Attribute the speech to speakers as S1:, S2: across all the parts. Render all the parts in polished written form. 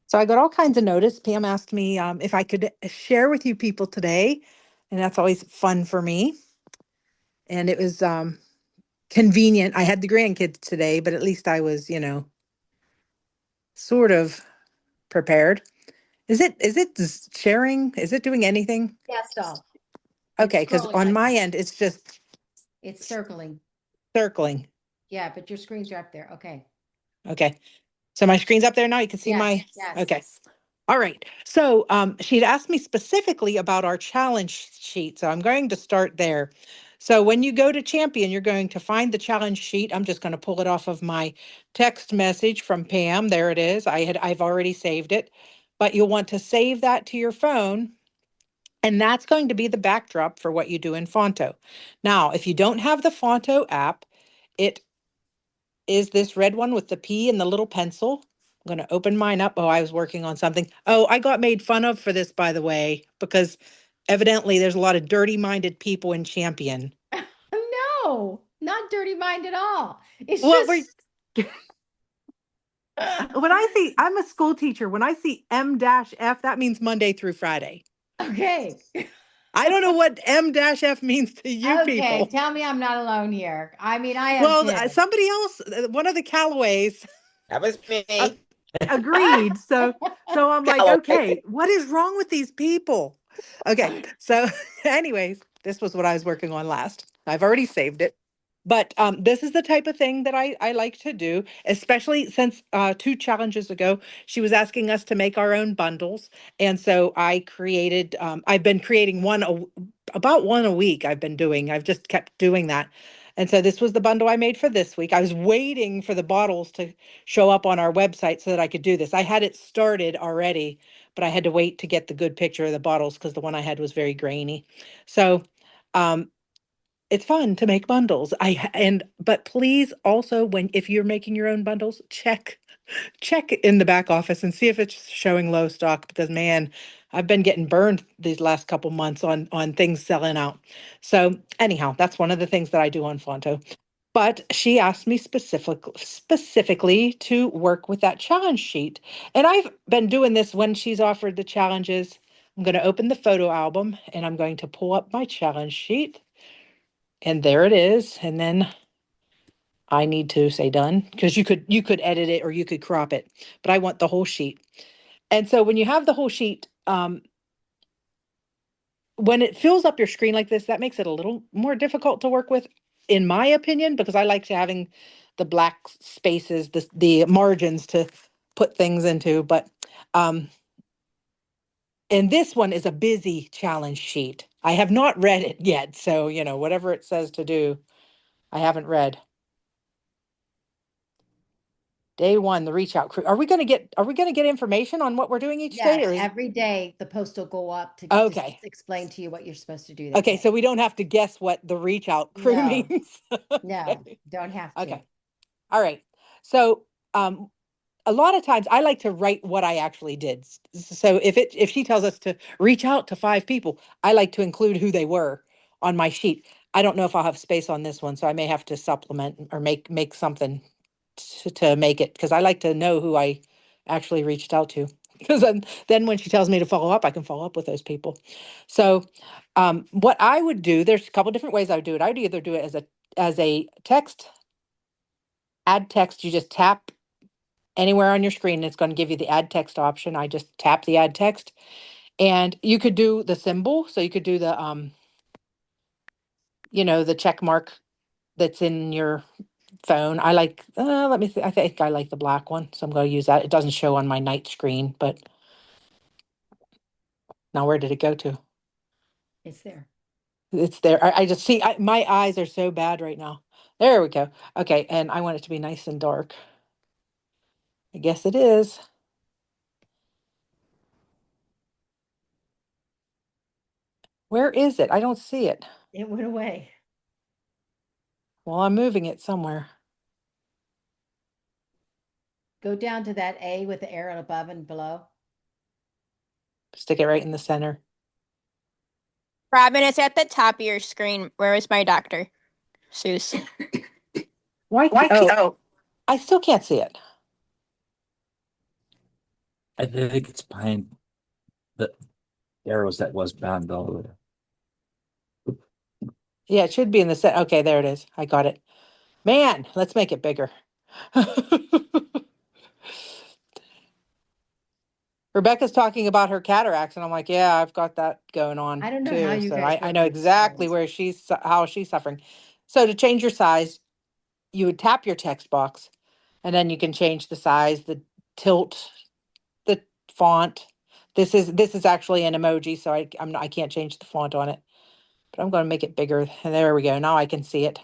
S1: So I got all kinds of notice. Pam asked me if I could share with you people today, and that's always fun for me. And it was convenient. I had the grandkids today, but at least I was, sort of prepared. Is it sharing? Is it doing anything?
S2: Yeah, stop.
S1: Okay, because
S2: Scrolling
S1: on
S2: like
S1: my
S2: that.
S1: end it's just
S2: It's circling.
S1: circling.
S2: Yeah, but your screens are up there. Okay.
S1: Okay. So my screen's up there now. You can see
S2: Yes,
S1: my,
S2: yes.
S1: okay. All right. So she'd asked me specifically about our challenge sheet. So I'm going to start there. So when you go to Champion, you're going to find the challenge sheet. I'm just going to pull it off of my text message from Pam. There it is. I've already saved it, but you'll want to save that to your phone. And that's going to be the backdrop for what you do in Phonto. Now, if you don't have the Phonto app, it is this red one with the P and the little pencil. I'm going to open mine up. Oh, I was working on something. Oh, I got made fun of for this, by the way, because evidently there's a lot of dirty-minded people in Champion.
S2: No, not dirty mind at all. It's
S1: Well, we
S2: just
S1: when I see, I'm a school teacher. When I see M-F, that means Monday through Friday.
S2: okay.
S1: I don't know what M-F means to you
S2: Okay,
S1: people.
S2: tell me I'm not alone here. I mean, I have
S1: Well,
S2: kids.
S1: somebody else, one of the Callaways,
S3: That was
S1: uh,
S3: me.
S1: agreed. So I'm like,
S3: Callaway.
S1: okay, what is wrong with these people? Okay. So anyways, this was what I was working on last. I've already saved it. But this is the type of thing that I like to do, especially since 2 challenges ago, she was asking us to make our own bundles. And so I've been creating about one a week I've just kept doing that. And so this was the bundle I made for this week. I was waiting for the bottles to show up on our website so that I could do this. I had it started already, but I had to wait to get the good picture of the bottles because the one I had was very grainy. So um, it's fun to make bundles. But please also, when if you're making your own bundles, check in the back office and see if it's showing low stock because man, I've been getting burned these last couple months on things selling out. So anyhow, that's one of the things that I do on Fonto. But she asked me specifically to work with that challenge sheet. And I've been doing this when she's offered the challenges. I'm going to open the photo album and I'm going to pull up my challenge sheet. And there it is. And then I need to say done because you could edit it or you could crop it, but I want the whole sheet. And so when you have the whole sheet, when it fills up your screen like this, that makes it a little more difficult to work with, in my opinion, because I like to having the black spaces, the margins to put things into. But um, and this one is a busy challenge sheet. I have not read it yet, so whatever it says to do, I haven't read. Day one, the reach out crew. Are we gonna get information on what we're doing each day,
S2: Yes,
S1: or is
S2: every day the post will go up to just
S1: okay?
S2: explain to you what you're supposed to do that
S1: Okay, so
S2: day.
S1: we don't have to guess what the reach out crew
S2: No,
S1: means.
S2: no,
S1: Okay.
S2: don't have to.
S1: Okay. All right. So um a lot of times I like to write what I actually did. So if she tells us to reach out to 5 people, I like to include who they were on my sheet. I don't know if I'll have space on this one, so I may have to supplement or make something to make it because I like to know who I actually reached out to. Because then when she tells me to follow up, I can follow up with those people. So what I would do, there's a couple different ways I would do it. I'd either do it as a text, add text. You just tap anywhere on your screen, and it's going to give you the add text option. I just tap the add text. And you could do the symbol. So you could do the check mark that's in your phone. I like, let me see. I think I like the black one. So I'm going to use that. It doesn't show on my night screen, but now where did it go to?
S2: It's there.
S1: It's there. I just see, my eyes are so bad right now. There we go. Okay. And I want it to be nice and dark. I guess it is. Where is it? I don't see it.
S2: It went away.
S1: Well, I'm moving it somewhere.
S2: Go down to that A with the arrow above and below.
S1: Stick it right in the center.
S4: Robin, it's at the top of your screen. Where is my doctor? Seuss.
S1: Why? Oh, I still can't see it.
S3: I think it's behind the arrows that was bound all the way.
S1: Yeah, it should be in the set. Okay, there it is. I got it. Man, let's make it bigger. Rebecca's talking about her cataracts, and I'm like, yeah, I've got that going on
S2: I don't know how
S1: too.
S2: you
S1: So
S2: guys
S1: I
S2: work
S1: know
S2: with
S1: exactly
S2: screens.
S1: where how she's suffering. So to change your size, you would tap your text box, and then you can change the size, the tilt, the font. This is actually an emoji, so I can't change the font on it, but I'm going to make it bigger. And there we go. Now I can see it.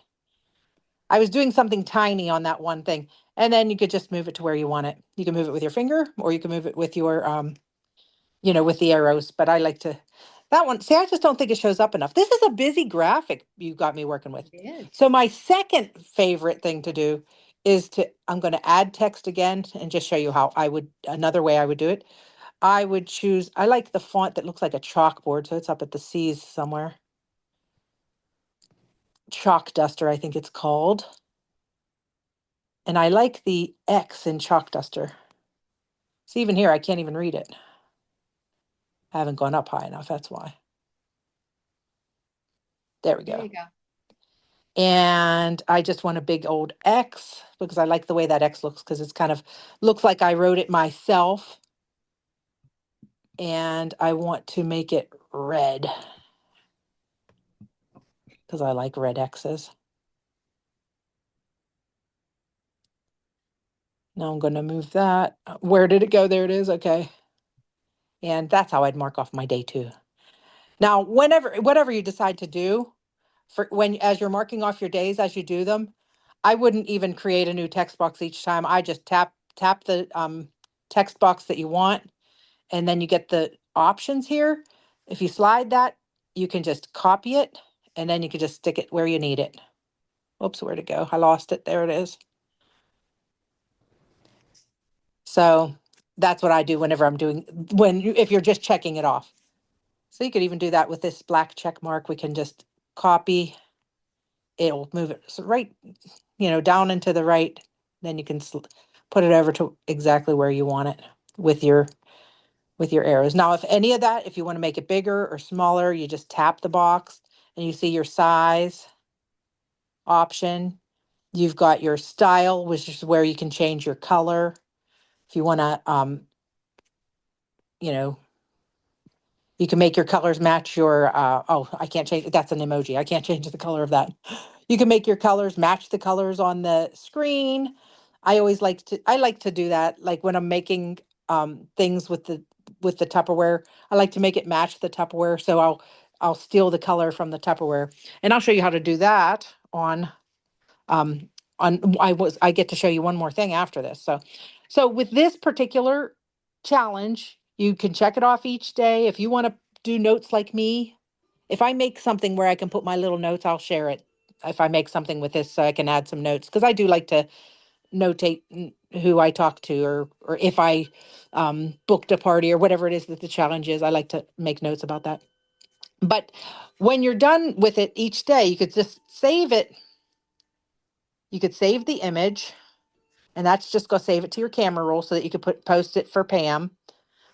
S1: I was doing something tiny on that one thing, and then you could just move it to where you want it. You can move it with your finger, or you can move it with your with the arrows. But I like to that one. See, I just don't think it shows up enough. This is a busy graphic you got me working with.
S2: It is.
S1: So my second favorite thing to do is I'm going to add text again and just show you how another way I would do it. I like the font that looks like a chalkboard. So it's up at the C's somewhere. Chalk Duster, I think it's called. And I like the X in Chalk Duster. See, even here, I can't even read it. I haven't gone up high enough. That's why. There we
S2: There
S1: go.
S2: you go.
S1: And I just want a big old X because I like the way that X looks because it's kind of looks like I wrote it myself. And I want to make it red because I like red X's. Now I'm going to move that. Where did it go? There it is. Okay. And that's how I'd mark off my day too. Now, whatever you decide to do, as you're marking off your days as you do them, I wouldn't even create a new text box each time. I just tap the text box that you want, and then you get the options here. If you slide that, you can just copy it, and then you can just stick it where you need it. Oops, where'd it go? I lost it. There it is. So that's what I do whenever I'm doing if you're just checking it off. So you could even do that with this black check mark. We can just copy. It'll move it right, down and to the right. Then you can put it over to exactly where you want it with your arrows. Now, if you want to make it bigger or smaller, you just tap the box and you see your size option. You've got your style, which is where you can change your color. If you want to, you know, you can make your colors match your, I can't change, that's an emoji. I can't change the color of that. You can make your colors match the colors on the screen. I like to do that. Like when I'm making things with the Tupperware, I like to make it match the Tupperware. So I'll steal the color from the Tupperware. And I'll show you how to do that um I get to show you one more thing after this. So with this particular challenge, you can check it off each day. If you want to do notes like me, if I make something where I can put my little notes, I'll share it. If I make something with this, so I can add some notes, because I do like to notate who I talk to, or if I booked a party or whatever it is that the challenge is, I like to make notes about that. But when you're done with it each day, you could just save it. You could save the image, and that's just go save it to your camera roll so that you could post it for Pam.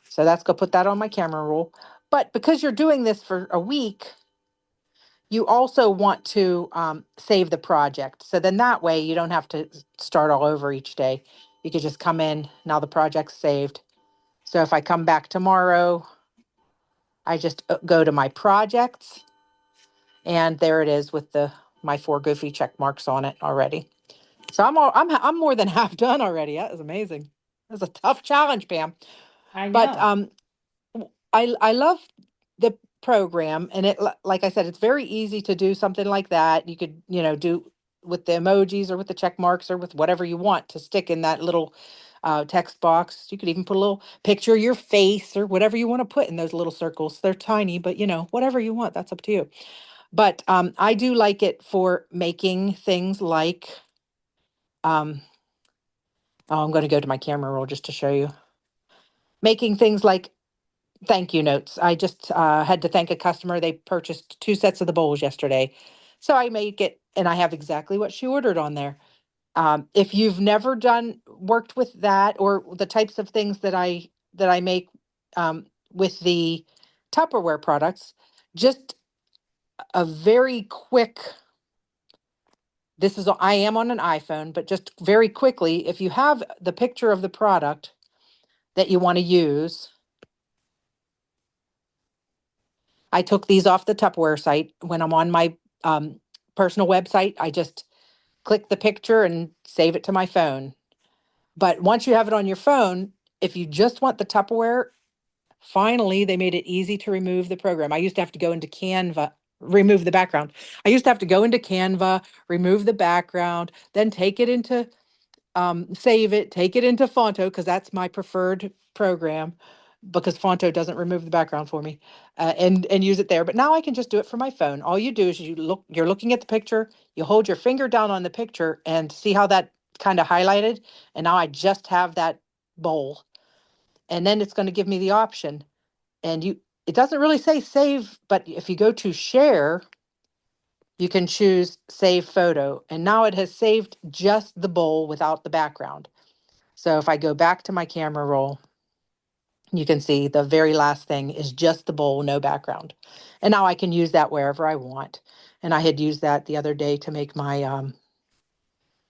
S1: So that's go put that on my camera roll. But because you're doing this for a week, you also want to save the project. So then that way you don't have to start all over each day. You could just come in, now the project's saved. So if I come back tomorrow, I just go to my projects, and there it is with my 4 goofy check marks on it already. So I'm more than half done already. That is amazing. That's a tough challenge, Pam.
S2: I
S1: But
S2: know.
S1: I love the program, and like I said, it's very easy to do something like that. You could, do with the emojis or with the check marks or with whatever you want to stick in that little text box. You could even put a little picture of your face or whatever you want to put in those little circles. They're tiny, but whatever you want, that's up to you. But I do like it for making things like, um, oh, I'm going to go to my camera roll just to show you. Making things like thank you notes. I just had to thank a customer. They purchased 2 sets of the bowls yesterday. So I make it, and I have exactly what she ordered on there. If you've never worked with that or the types of things that I that I make with the Tupperware products, just a very quick, I am on an iPhone, but just very quickly, if you have the picture of the product that you want to use, I took these off the Tupperware site. When I'm on my personal website, I just click the picture and save it to my phone. But once you have it on your phone, if you just want the Tupperware, finally, they made it easy to remove the program. I used to have to go into Canva, remove the background. I used to have to go into Canva, remove the background, then take it into, save it, take it into Phonto, because that's my preferred program, because Phonto doesn't remove the background for me, and use it there. But now I can just do it from my phone. All you do is you're looking at the picture, you hold your finger down on the picture and see how that kind of highlighted. And now I just have that bowl. And then it's going to give me the option. And it doesn't really say save, but if you go to share, you can choose save photo. And now it has saved just the bowl without the background. So if I go back to my camera roll, you can see the very last thing is just the bowl, no background. And now I can use that wherever I want. And I had used that the other day to make my,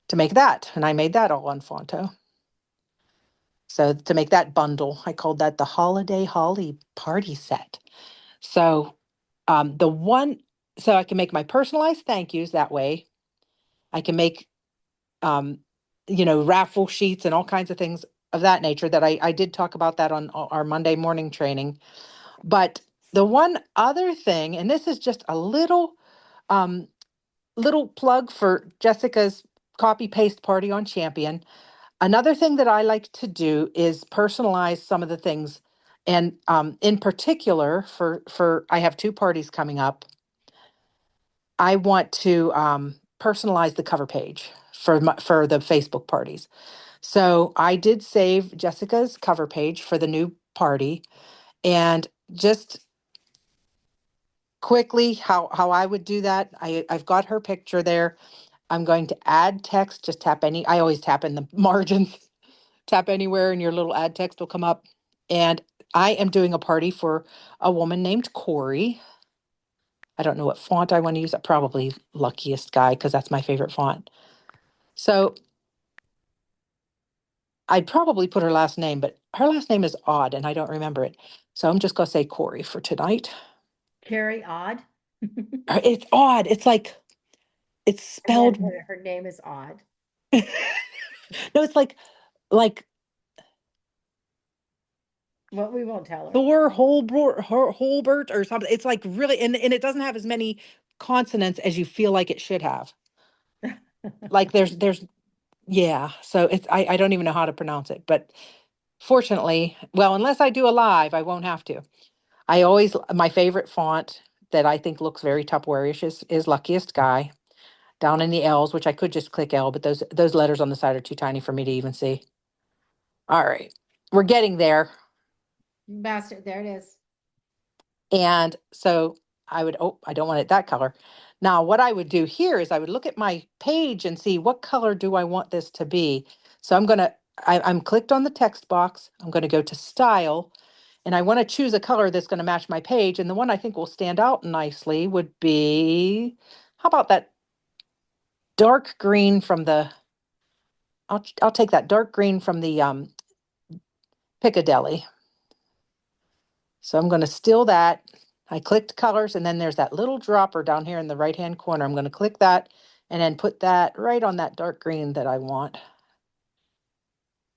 S1: to make that. And I made that all on Phonto. So to make that bundle, I called that the Holiday Holly Party Set. So so I can make my personalized thank yous that way. I can make, um, raffle sheets and all kinds of things of that nature that I did talk about that on our Monday morning training. But the one other thing, and this is just a um, little plug for Jessica's copy paste party on Champion. Another thing that I like to do is personalize some of the things. And in particular, for I have two parties coming up, I want to personalize the cover page for the Facebook parties. So I did save Jessica's cover page for the new party, and just quickly how I would do that. I've got her picture there. I'm going to add text. Just tap I always tap in the margins. Tap anywhere and your little add text will come up. And I am doing a party for a woman named Corey. I don't know what font I want to use. Probably Luckiest Guy, because that's my favorite font. So I'd probably put her last name, but her last name is odd and I don't remember it. So I'm just going to say Corey for tonight.
S2: Carrie Odd.
S1: It's odd. It's like, it's
S2: And
S1: spelled.
S2: then her name is Odd.
S1: No, it's like
S2: Well, we won't tell her.
S1: Thor Holbert or something. It's like really, and it doesn't have as many consonants as you feel like it should have. Like yeah. So I don't even know how to pronounce it, but fortunately, well, unless I do a live, I won't have to. My favorite font that I think looks very Tupperware-ish is Luckiest Guy down in the L's, which I could just click L, but those letters on the side are too tiny for me to even see. All right. We're getting there.
S2: Bastard, there it is.
S1: And so I don't want it that color. Now, what I would do here is I would look at my page and see what color do I want this to be. So I'm clicked on the text box. I'm going to go to style, and I want to choose a color that's going to match my page. And the one I think will stand out nicely would be, how about that dark green from I'll take that dark green from the Piccadilly. So I'm going to still that. I clicked colors, and then there's that little dropper down here in the right-hand corner. I'm going to click that and then put that right on that dark green that I want.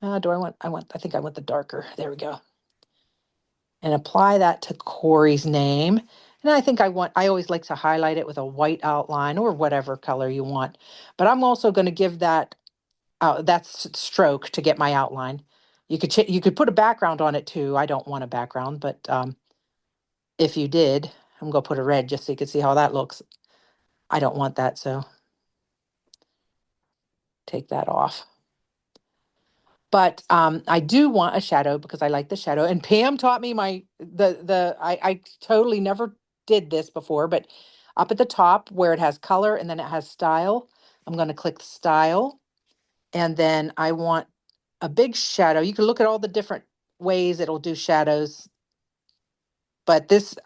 S1: I think I want the darker. There we go. And apply that to Corey's name. And I always like to highlight it with a white outline or whatever color you want. But I'm also going to give that stroke to get my outline. You could put a background on it too. I don't want a background, but if you did, I'm going to put a red just so you can see how that looks. I don't want that, so take that off. But I do want a shadow because I like the shadow. And Pam taught me I totally never did this before, but up at the top where it has color and then it has style, I'm going to click style. And then I want a big shadow. You can look at all the different ways it'll do shadows. But this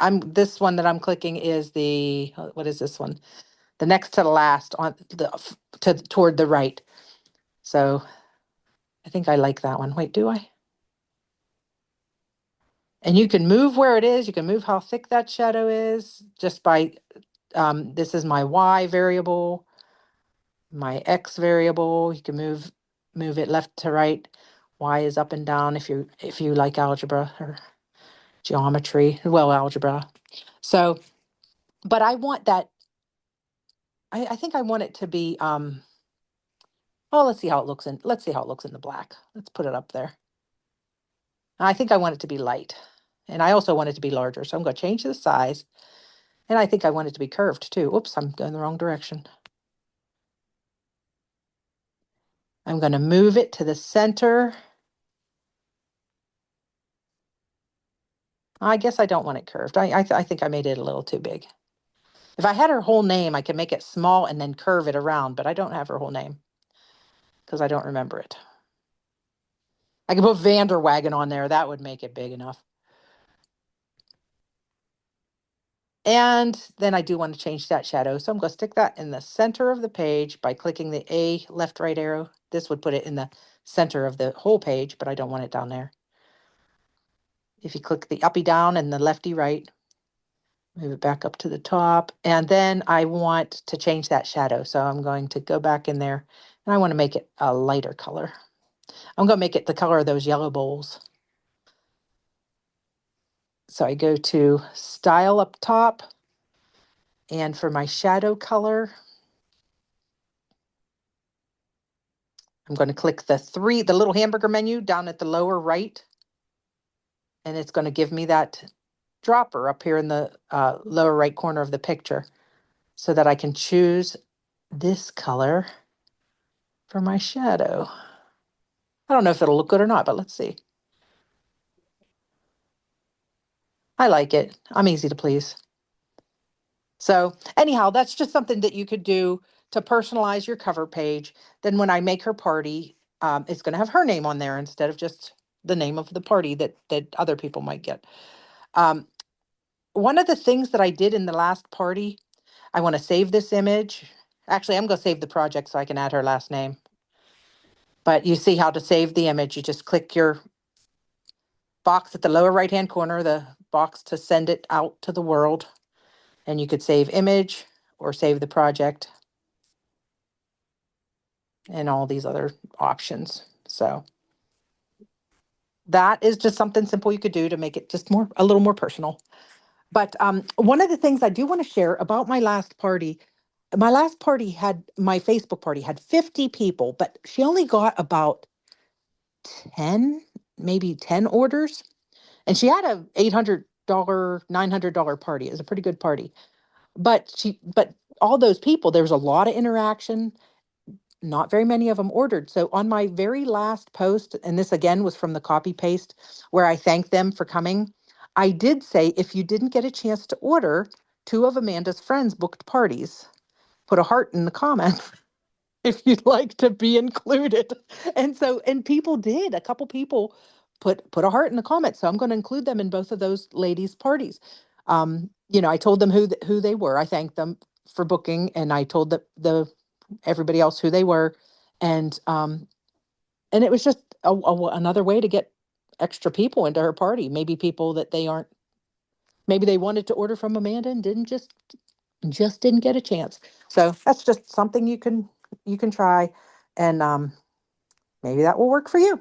S1: one that I'm clicking is the, what is this one? The next to the last on toward the right. So I think I like that one. Wait, do I? And you can move where it is. You can move how thick that shadow is just by, this is my Y variable, my X variable. You can move it left to right. Y is up and down if you like algebra or geometry, well, algebra. So, but I want that, I think I want it to be, oh, let's see how it looks in the black. Let's put it up there. I think I want it to be light. And I also want it to be larger. So I'm going to change the size. And I think I want it to be curved too. Oops, I'm going the wrong direction. I'm going to move it to the center. I guess I don't want it curved. I think I made it a little too big. If I had her whole name, I could make it small and then curve it around, but I don't have her whole name because I don't remember it. I could put VanderWagen on there. That would make it big enough. And then I do want to change that shadow. So I'm going to stick that in the center of the page by clicking the A left right arrow. This would put it in the center of the whole page, but I don't want it down there. If you click the uppy down and the lefty right, move it back up to the top. And then I want to change that shadow. So I'm going to go back in there and I want to make it a lighter color. I'm going to make it the color of those yellow bowls. So I go to Style up top. And for my shadow color, I'm going to click the little hamburger menu down at the lower right. And it's going to give me that dropper up here in the lower right corner of the picture so that I can choose this color for my shadow. I don't know if it'll look good or not, but let's see. I like it. I'm easy to please. So anyhow, that's just something that you could do to personalize your cover page. Then when I make her party, it's going to have her name on there instead of just the name of the party that other people might get. One of the things that I did in the last party, I want to save this image. Actually, I'm going to save the project so I can add her last name. But you see how to save the image. You just click your box at the lower right-hand corner, the box to send it out to the world. And you could save image or save the project and all these other options. So that is just something simple you could do to make it just a little more personal. But one of the things I do want to share about my last party, my Facebook party had 50 people, but she only got about 10, maybe 10 orders. And she had a $800, $900 party. It was a pretty good party. But all those people, there was a lot of interaction. Not very many of them ordered. So on my very last post, and this again was from the copy paste where I thanked them for coming, I did say, if you didn't get a chance to order, 2 of Amanda's friends booked parties. Put a heart in the comments if you'd like to be included. And people did. A couple people put a heart in the comments. So I'm going to include them in both of those ladies' parties. I told them who they were. I thanked them for booking, and I told the everybody else who they were, and it was just another way to get extra people into her party. Maybe people that maybe they wanted to order from Amanda and didn't get a chance. So that's just something you can try, and maybe that will work for you.